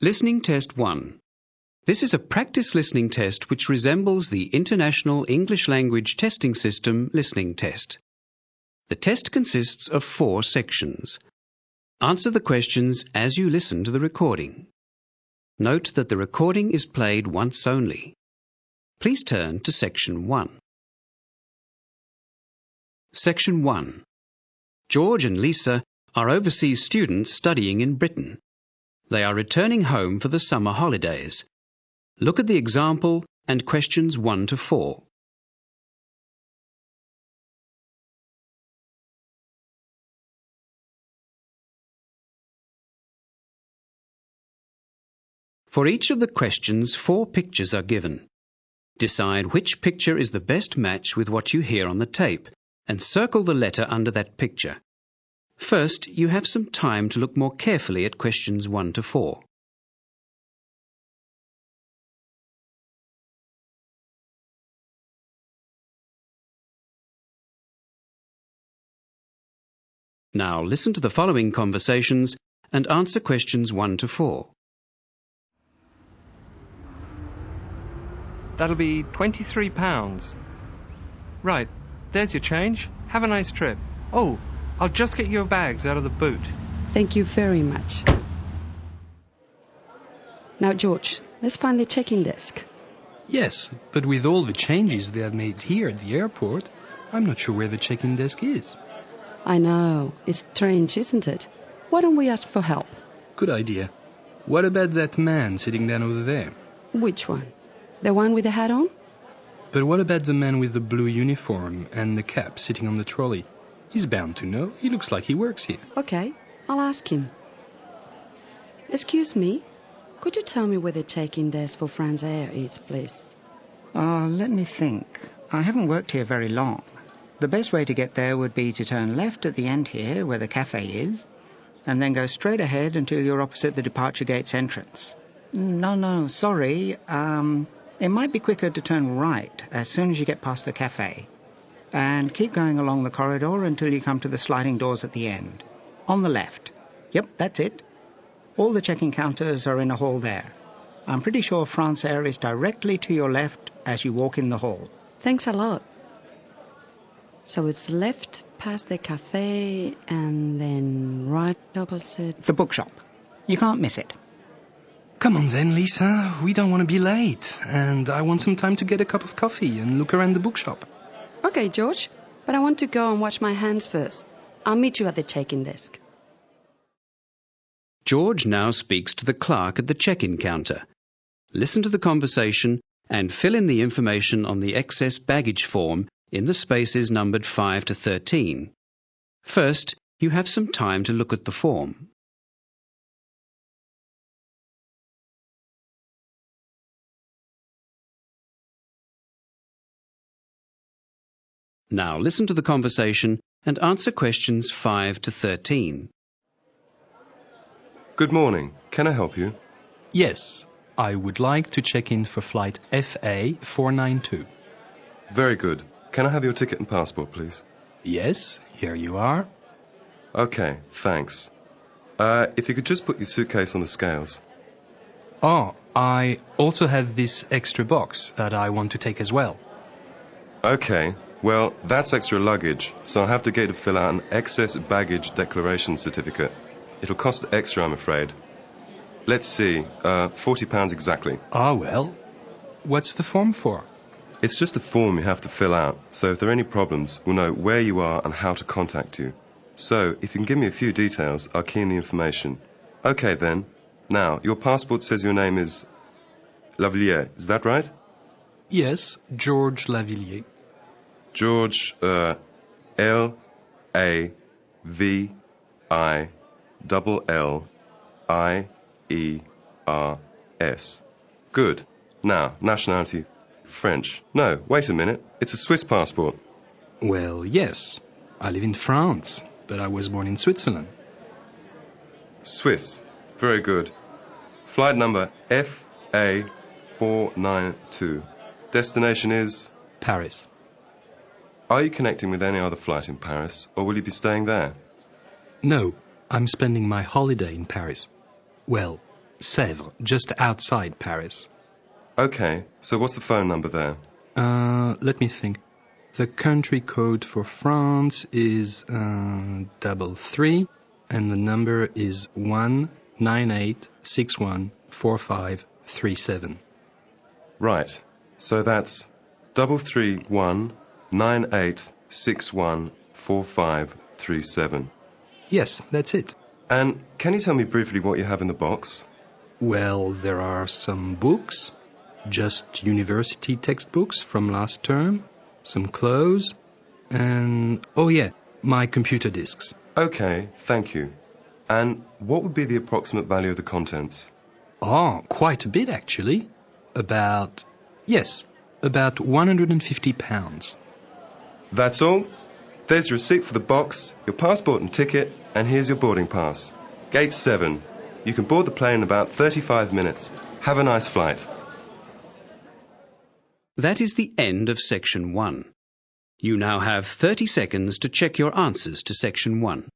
Listening Test 1. This is a practice listening test which resembles the International English Language Testing System listening test. The test consists of 4 sections. Answer the questions as you listen to the recording. Note that the recording is played once only. Please turn to Section 1. Section 1. George and Lisa are overseas students studying in Britain. They are returning home for the summer holidays. Look at the example and questions 1 to 4. For each of the questions, 4 pictures are given. Decide which picture is the best match with what you hear on the tape and circle the letter under that picture. First, you have some time to look more carefully at questions 1 to 4. Now listen to the following conversations and answer questions 1 to 4. That'll be £23. Right, there's your change. Have a nice trip. Oh, I'll just get your bags out of the boot. Thank you very much. Now, George, let's find the check-in desk. Yes, but with all the changes they have made here at the airport, I'm not sure where the check-in desk is. I know. It's strange, isn't it? Why don't we ask for help? Good idea. What about that man sitting down over there? Which one? The one with the hat on? But what about the man with the blue uniform and the cap sitting on the trolley? He's bound to know. He looks like he works here. Okay, I'll ask him. Excuse me, could you tell me where the check-in desk for France Air is, please? Let me think. I haven't worked here very long. The best way to get there would be to turn left at the end here, where the cafe is, and then go straight ahead until you're opposite the departure gate's entrance. No, sorry. It might be quicker to turn right as soon as you get past the cafe. And keep going along the corridor until you come to the sliding doors at the end. On the left. Yep, that's it. All the check-in counters are in a hall there. I'm pretty sure France Air is directly to your left as you walk in the hall. Thanks a lot. So it's left past the cafe and then right opposite... The bookshop. You can't miss it. Come on then, Lisa. We don't want to be late. And I want some time to get a cup of coffee and look around the bookshop. Okay, George, but I want to go and wash my hands first. I'll meet you at the check-in desk. George now speaks to the clerk at the check-in counter. Listen to the conversation and fill in the information on the excess baggage form in the spaces numbered 5 to 13. First, you have some time to look at the form. Now listen to the conversation and answer questions 5 to 13. Good morning. Can I help you? Yes, I would like to check in for flight FA492. Very good. Can I have your ticket and passport, please? Yes, here you are. Okay, thanks. If you could just put your suitcase on the scales. Oh, I also have this extra box that I want to take as well. Okay. Well, that's extra luggage, so I'll have to get you to fill out an excess baggage declaration certificate. It'll cost extra, I'm afraid. Let's see, £40 exactly. Ah, well, what's the form for? It's just a form you have to fill out, so if there are any problems, we'll know where you are and how to contact you. So, if you can give me a few details, I'll key in the information. Okay, then. Now, your passport says your name is Lavillier, is that right? Yes, George Lavillier. George, L-A-V-I-L-L-I-E-R-S. Good. Now, nationality, French. No, wait a minute. It's a Swiss passport. Well, yes. I live in France, but I was born in Switzerland. Swiss. Very good. Flight number FA492. Destination is? Paris. Are you connecting with any other flight in Paris, or will you be staying there? No, I'm spending my holiday in Paris. Well, Sèvres, just outside Paris. Okay, so what's the phone number there? Let me think. The country code for France is 33, and the number is 198614537. Right, so that's 33198614537. Yes, that's it. And can you tell me briefly what you have in the box? Well, there are some books, just university textbooks from last term, some clothes, and, oh yeah, my computer disks. Okay, thank you. And what would be the approximate value of the contents? Oh, quite a bit actually. About 150 pounds. That's all? There's your receipt for the box, your passport and ticket, and here's your boarding pass. Gate 7. You can board the plane in about 35 minutes. Have a nice flight. That is the end of Section 1. You now have 30 seconds to check your answers to Section 1.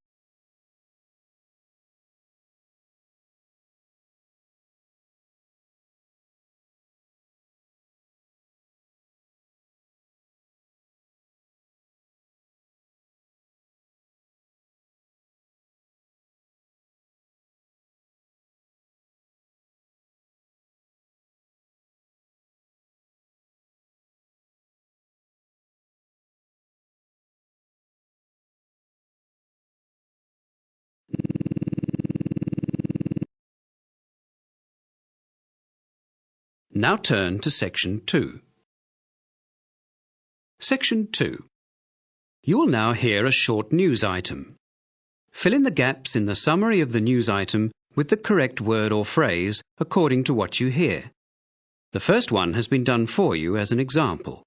Now turn to Section 2. Section 2. You will now hear a short news item. Fill in the gaps in the summary of the news item with the correct word or phrase according to what you hear. The first one has been done for you as an example.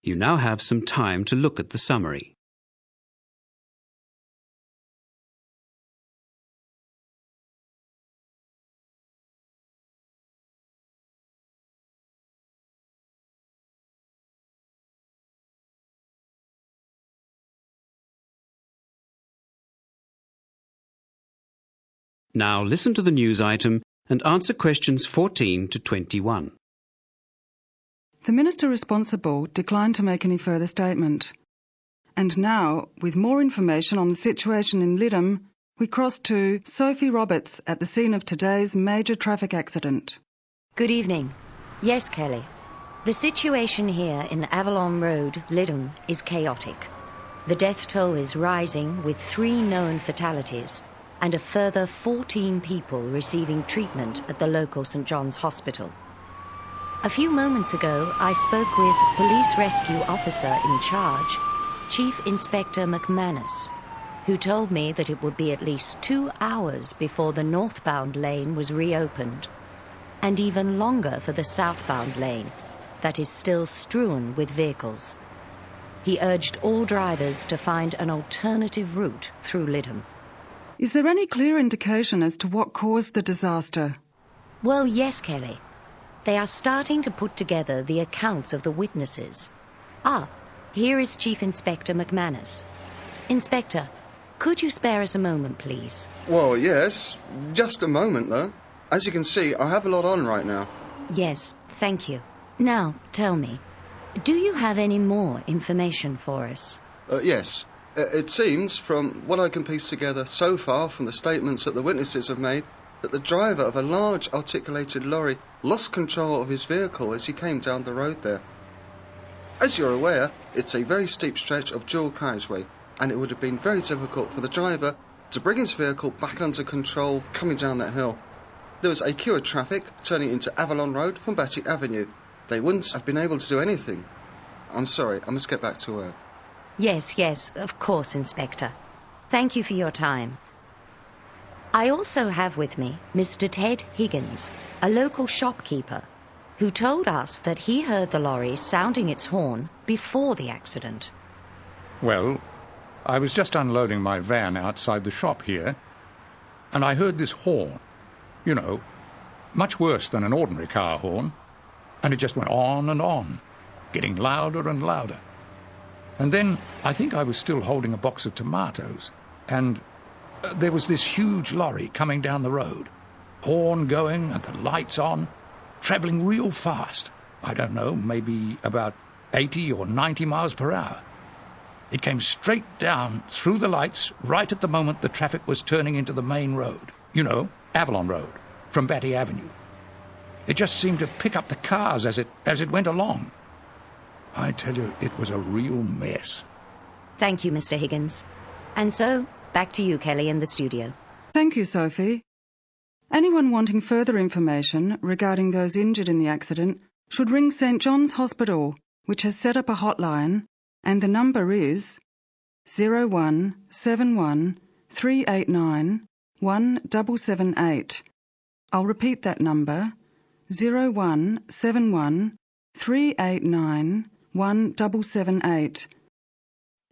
You now have some time to look at the summary. Now listen to the news item and answer questions 14 to 21. The Minister responsible declined to make any further statement. And now, with more information on the situation in Lytham, we cross to Sophie Roberts at the scene of today's major traffic accident. Good evening. Yes, Kelly. The situation here in Avalon Road, Lytham, is chaotic. The death toll is rising with 3 known fatalities and a further 14 people receiving treatment at the local St. John's Hospital. A few moments ago, I spoke with Police Rescue Officer in charge, Chief Inspector McManus, who told me that it would be at least 2 hours before the northbound lane was reopened, and even longer for the southbound lane, that is still strewn with vehicles. He urged all drivers to find an alternative route through Lytham. Is there any clear indication as to what caused the disaster? Well, yes, Kelly. They are starting to put together the accounts of the witnesses. Here is Chief Inspector McManus. Inspector, could you spare us a moment, please? Well, yes. Just a moment, though. As you can see, I have a lot on right now. Yes, thank you. Now, tell me, do you have any more information for us? Yes. It seems, from what I can piece together so far from the statements that the witnesses have made, that the driver of a large articulated lorry lost control of his vehicle as he came down the road there. As you're aware, it's a very steep stretch of dual carriageway, and it would have been very difficult for the driver to bring his vehicle back under control coming down that hill. There was a queue of traffic turning into Avalon Road from Batty Avenue. They wouldn't have been able to do anything. I'm sorry, I must get back to work. Yes, of course, Inspector. Thank you for your time. I also have with me Mr. Ted Higgins, a local shopkeeper, who told us that he heard the lorry sounding its horn before the accident. Well, I was just unloading my van outside the shop here, and I heard this horn. You know, much worse than an ordinary car horn, and it just went on and on, getting louder and louder. And then I think I was still holding a box of tomatoes, and there was this huge lorry coming down the road. horn going and the lights on, travelling real fast. I don't know, maybe about 80 or 90 miles per hour. It came straight down through the lights right at the moment the traffic was turning into the main road. You know, Avalon Road, from Batty Avenue. It just seemed to pick up the cars as it went along. I tell you, it was a real mess. Thank you, Mr. Higgins. And so, back to you, Kelly, in the studio. Thank you, Sophie. Anyone wanting further information regarding those injured in the accident should ring St John's Hospital, which has set up a hotline, and the number is 0171 389 1778. I'll repeat that number, 0171 389 1778.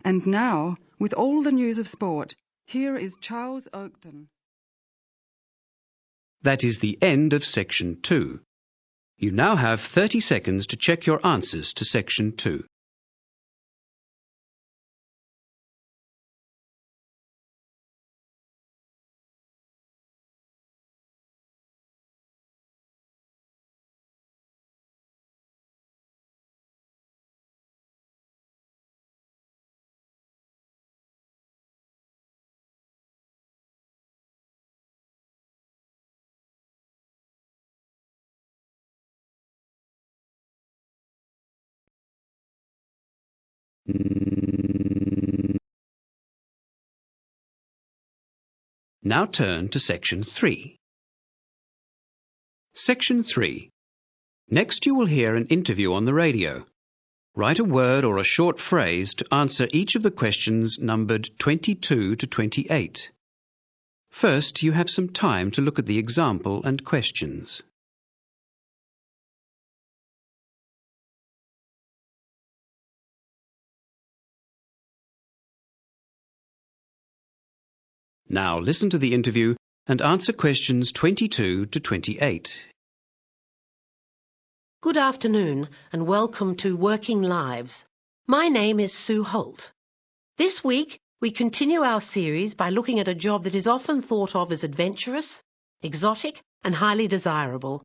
And now, with all the news of sport, here is Charles Oakton. That is the end of Section 2. You now have 30 seconds to check your answers to Section 2. Now turn to Section 3. Section 3. Next you will hear an interview on the radio. Write a word or a short phrase to answer each of the questions numbered 22 to 28. First, you have some time to look at the example and questions. Now listen to the interview and answer questions 22 to 28. Good afternoon and welcome to Working Lives. My name is Sue Holt. This week we continue our series by looking at a job that is often thought of as adventurous, exotic and highly desirable.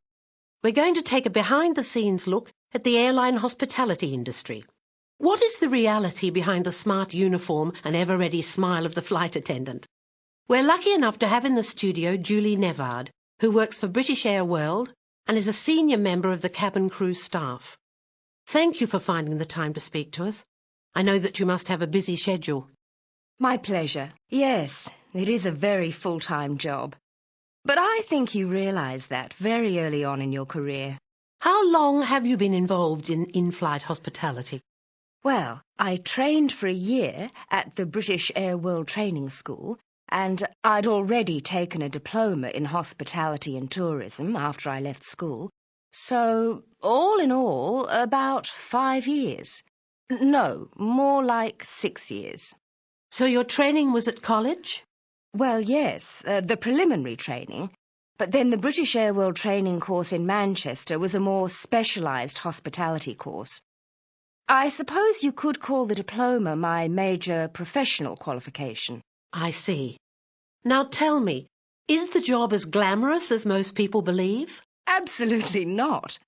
We're going to take a behind-the-scenes look at the airline hospitality industry. What is the reality behind the smart uniform and ever-ready smile of the flight attendant? We're lucky enough to have in the studio Julie Nevard, who works for British Air World and is a senior member of the cabin crew staff. Thank you for finding the time to speak to us. I know that you must have a busy schedule. My pleasure. Yes, it is a very full-time job. But I think you realise that very early on in your career. How long have you been involved in in-flight hospitality? Well, I trained for a year at the British Air World Training School, and I'd already taken a diploma in hospitality and tourism after I left school. So, all in all, about 5 years. No, more like 6 years. So your training was at college? Well, yes, the preliminary training. But then the British Air World Training course in Manchester was a more specialised hospitality course. I suppose you could call the diploma my major professional qualification. I see. Now tell me, is the job as glamorous as most people believe? Absolutely not.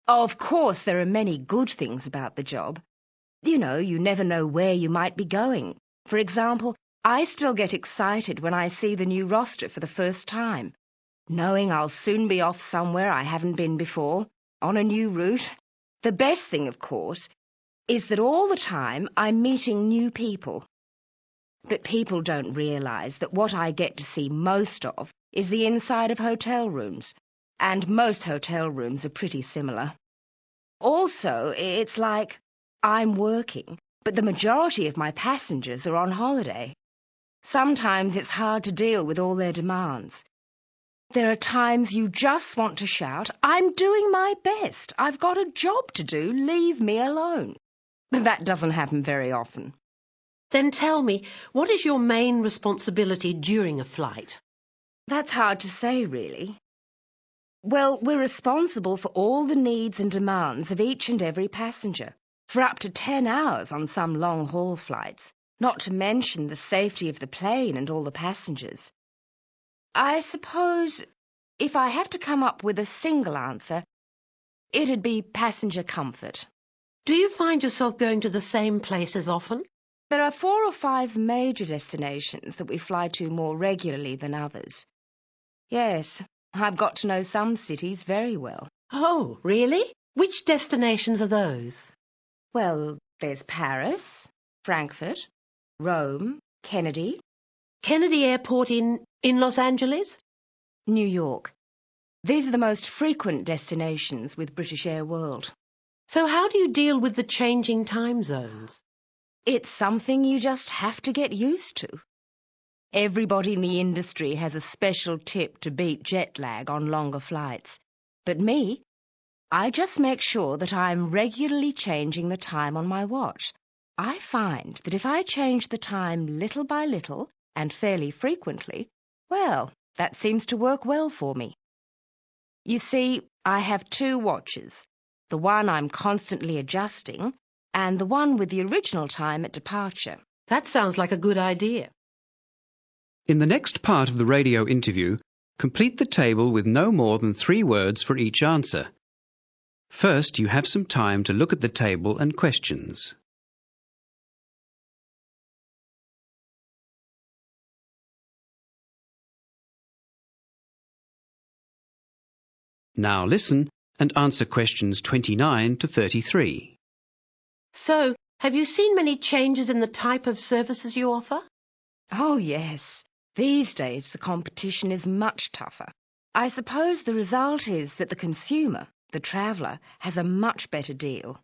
Of course, there are many good things about the job. You know, you never know where you might be going. For example, I still get excited when I see the new roster for the first time, knowing I'll soon be off somewhere I haven't been before, on a new route. The best thing, of course, is that all the time I'm meeting new people. But people don't realise that what I get to see most of is the inside of hotel rooms, and most hotel rooms are pretty similar. Also, it's like I'm working, but the majority of my passengers are on holiday. Sometimes it's hard to deal with all their demands. There are times you just want to shout, "I'm doing my best. I've got a job to do. Leave me alone." But that doesn't happen very often. Then tell me, what is your main responsibility during a flight? That's hard to say, really. Well, we're responsible for all the needs and demands of each and every passenger, for up to 10 hours on some long-haul flights, not to mention the safety of the plane and all the passengers. I suppose if I have to come up with a single answer, it'd be passenger comfort. Do you find yourself going to the same places often? There are 4 or 5 major destinations that we fly to more regularly than others. Yes, I've got to know some cities very well. Oh, really? Which destinations are those? Well, there's Paris, Frankfurt, Rome, Kennedy. Kennedy Airport in Los Angeles? New York. These are the most frequent destinations with British Air World. So how do you deal with the changing time zones? It's something you just have to get used to. Everybody in the industry has a special tip to beat jet lag on longer flights. But me, I just make sure that I'm regularly changing the time on my watch. I find that if I change the time little by little and fairly frequently, well, that seems to work well for me. You see, I have 2 watches. The one I'm constantly adjusting, and the one with the original time at departure. That sounds like a good idea. In the next part of the radio interview, complete the table with no more than 3 words for each answer. First, you have some time to look at the table and questions. Now listen and answer questions 29 to 33. So, have you seen many changes in the type of services you offer? Oh, yes. These days the competition is much tougher. I suppose the result is that the consumer, the traveller, has a much better deal.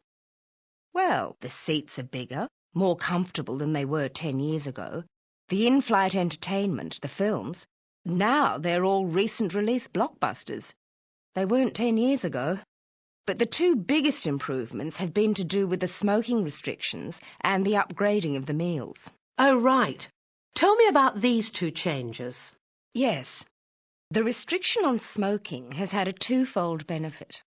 Well, the seats are bigger, more comfortable than they were 10 years ago. The in-flight entertainment, the films, now they're all recent release blockbusters. They weren't 10 years ago. But the 2 biggest improvements have been to do with the smoking restrictions and the upgrading of the meals. Oh, right. Tell me about these 2 changes. Yes. The restriction on smoking has had a 2-fold benefit.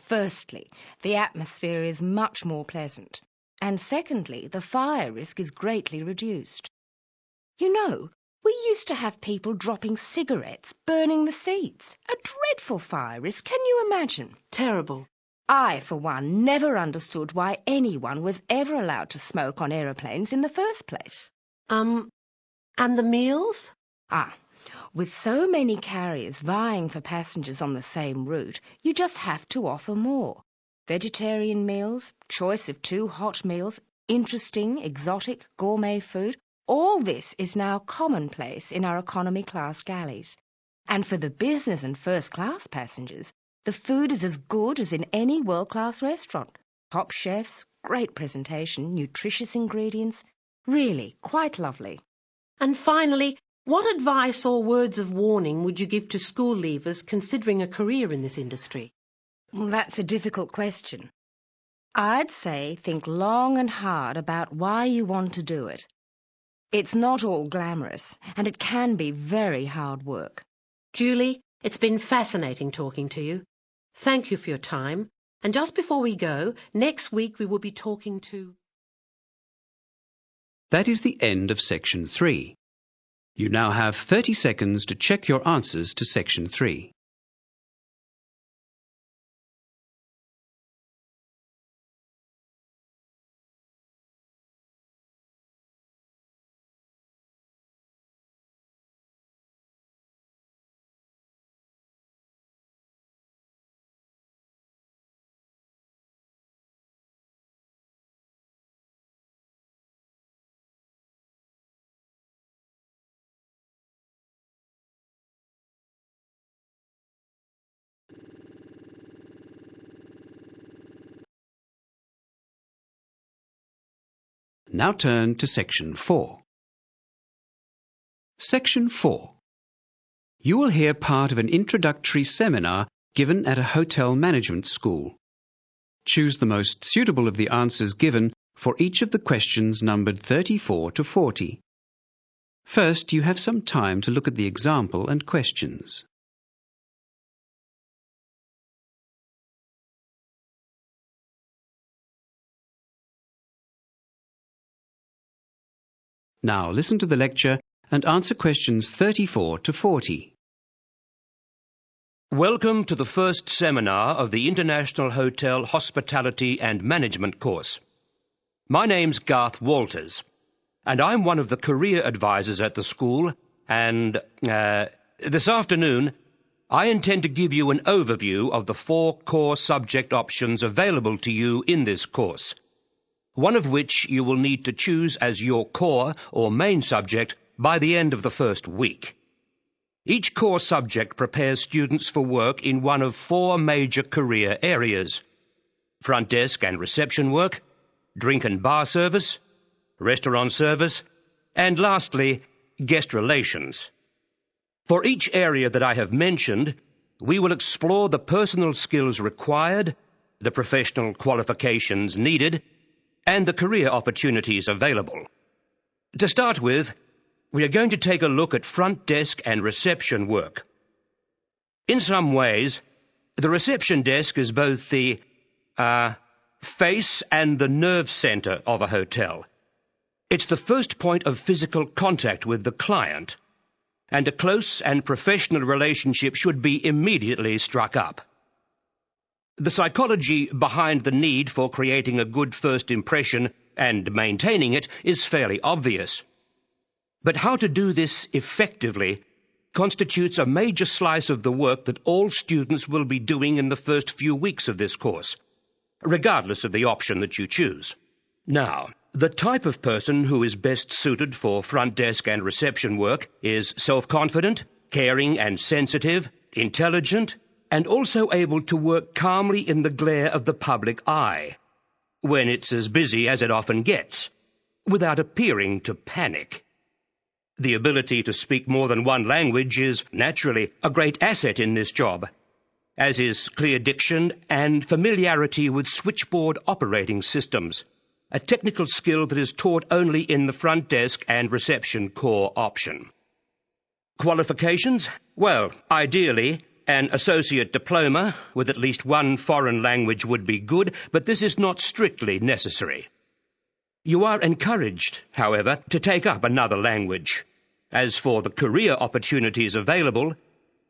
Firstly, the atmosphere is much more pleasant. And secondly, the fire risk is greatly reduced. You know, we used to have people dropping cigarettes, burning the seats. A dreadful fire risk, can you imagine? Terrible. I, for one, never understood why anyone was ever allowed to smoke on aeroplanes in the first place. And the meals? With so many carriers vying for passengers on the same route, you just have to offer more. Vegetarian meals, choice of 2 hot meals, interesting, exotic, gourmet food. All this is now commonplace in our economy class galleys. And for the business and first class passengers, the food is as good as in any world-class restaurant. Top chefs, great presentation, nutritious ingredients. Really, quite lovely. And finally, what advice or words of warning would you give to school leavers considering a career in this industry? Well, that's a difficult question. I'd say think long and hard about why you want to do it. It's not all glamorous, and it can be very hard work. Julie, it's been fascinating talking to you. Thank you for your time. And just before we go, next week we will be talking to... That is the end of Section 3. You now have 30 seconds to check your answers to Section 3. Now turn to Section 4. Section 4. You will hear part of an introductory seminar given at a hotel management school. Choose the most suitable of the answers given for each of the questions numbered 34 to 40. First, you have some time to look at the example and questions. Now listen to the lecture and answer questions 34 to 40. Welcome to the first seminar of the International Hotel Hospitality and Management course. My name's Garth Walters, and I'm one of the career advisors at the school, and this afternoon I intend to give you an overview of the 4 core subject options available to you in this course, one of which you will need to choose as your core or main subject by the end of the first week. Each core subject prepares students for work in one of 4 major career areas: front desk and reception work, drink and bar service, restaurant service, and lastly, guest relations. For each area that I have mentioned, we will explore the personal skills required, the professional qualifications needed, and the career opportunities available. To start with, we are going to take a look at front desk and reception work. In some ways, the reception desk is both the face and the nerve center of a hotel. It's the first point of physical contact with the client, and a close and professional relationship should be immediately struck up. The psychology behind the need for creating a good first impression and maintaining it is fairly obvious. But how to do this effectively constitutes a major slice of the work that all students will be doing in the first few weeks of this course, regardless of the option that you choose. Now, the type of person who is best suited for front desk and reception work is self-confident, caring and sensitive, intelligent, and also able to work calmly in the glare of the public eye, when it's as busy as it often gets, without appearing to panic. The ability to speak more than one language is naturally a great asset in this job, as is clear diction and familiarity with switchboard operating systems, a technical skill that is taught only in the front desk and reception core option. Qualifications? Well, ideally, an associate diploma with at least one foreign language would be good, but this is not strictly necessary. You are encouraged, however, to take up another language. As for the career opportunities available,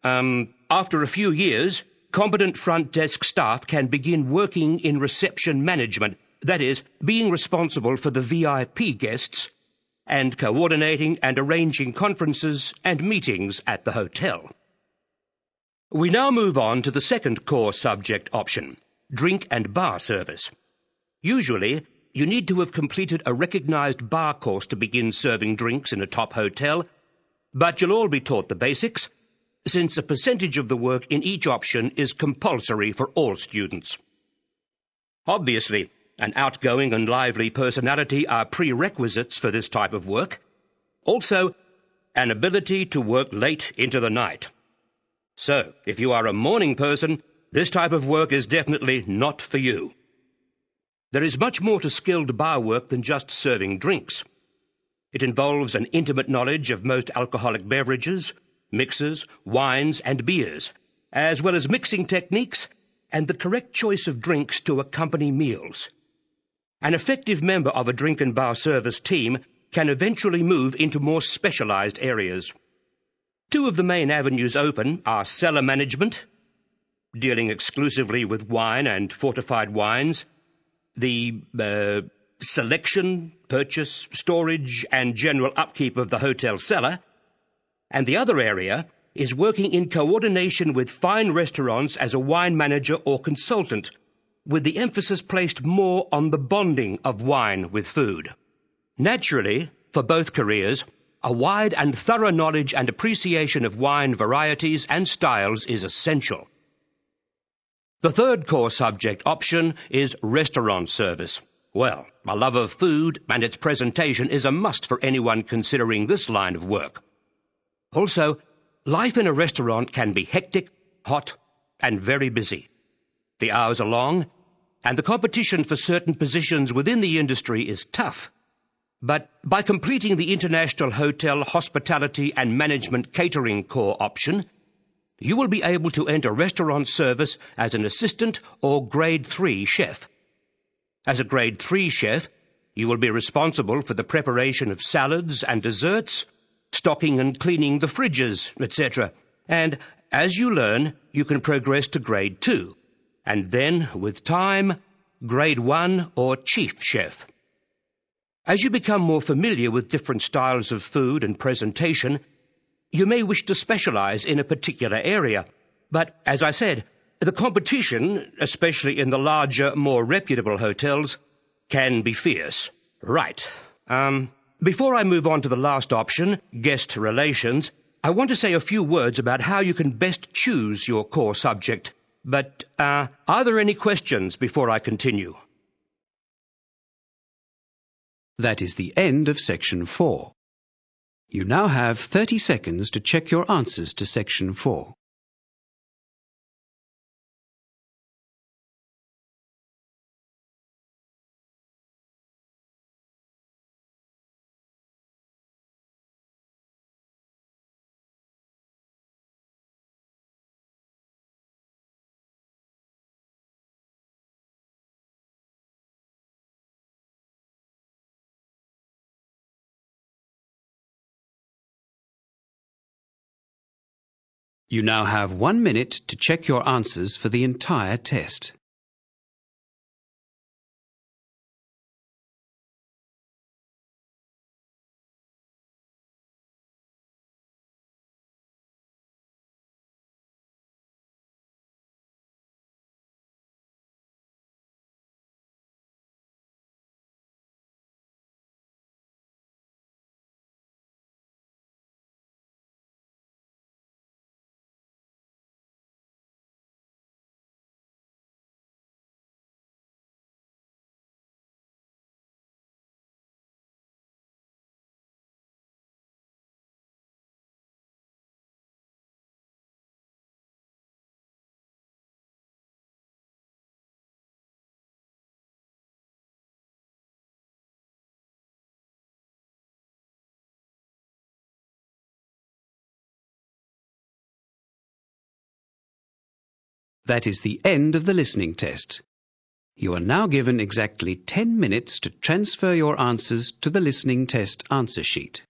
after a few years, competent front desk staff can begin working in reception management, that is, being responsible for the VIP guests and coordinating and arranging conferences and meetings at the hotel. We now move on to the second core subject option, drink and bar service. Usually, you need to have completed a recognized bar course to begin serving drinks in a top hotel, but you'll all be taught the basics, since a percentage of the work in each option is compulsory for all students. Obviously, an outgoing and lively personality are prerequisites for this type of work. Also, an ability to work late into the night. So, if you are a morning person, this type of work is definitely not for you. There is much more to skilled bar work than just serving drinks. It involves an intimate knowledge of most alcoholic beverages, mixers, wines and beers, as well as mixing techniques and the correct choice of drinks to accompany meals. An effective member of a drink and bar service team can eventually move into more specialized areas. 2 of the main avenues open are cellar management, dealing exclusively with wine and fortified wines, the selection, purchase, storage, and general upkeep of the hotel cellar, and the other area is working in coordination with fine restaurants as a wine manager or consultant, with the emphasis placed more on the bonding of wine with food. Naturally, for both careers, a wide and thorough knowledge and appreciation of wine varieties and styles is essential. The third core subject option is restaurant service. Well, a love of food and its presentation is a must for anyone considering this line of work. Also, life in a restaurant can be hectic, hot, and very busy. The hours are long, and the competition for certain positions within the industry is tough. But by completing the International Hotel Hospitality and Management Catering Core option, you will be able to enter restaurant service as an assistant or Grade 3 chef. As a Grade 3 chef, you will be responsible for the preparation of salads and desserts, stocking and cleaning the fridges, etc., and As you learn, you can progress to Grade 2, and then, with time, Grade 1 or Chief Chef. As you become more familiar with different styles of food and presentation, you may wish to specialize in a particular area. But, as I said, the competition, especially in the larger, more reputable hotels, can be fierce. Right. Before I move on to the last option, guest relations, I want to say a few words about how you can best choose your core subject. But, are there any questions before I continue? That is the end of Section 4. You now have 30 seconds to check your answers to Section 4. You now have 1 minute to check your answers for the entire test. That is the end of the listening test. You are now given exactly 10 minutes to transfer your answers to the listening test answer sheet.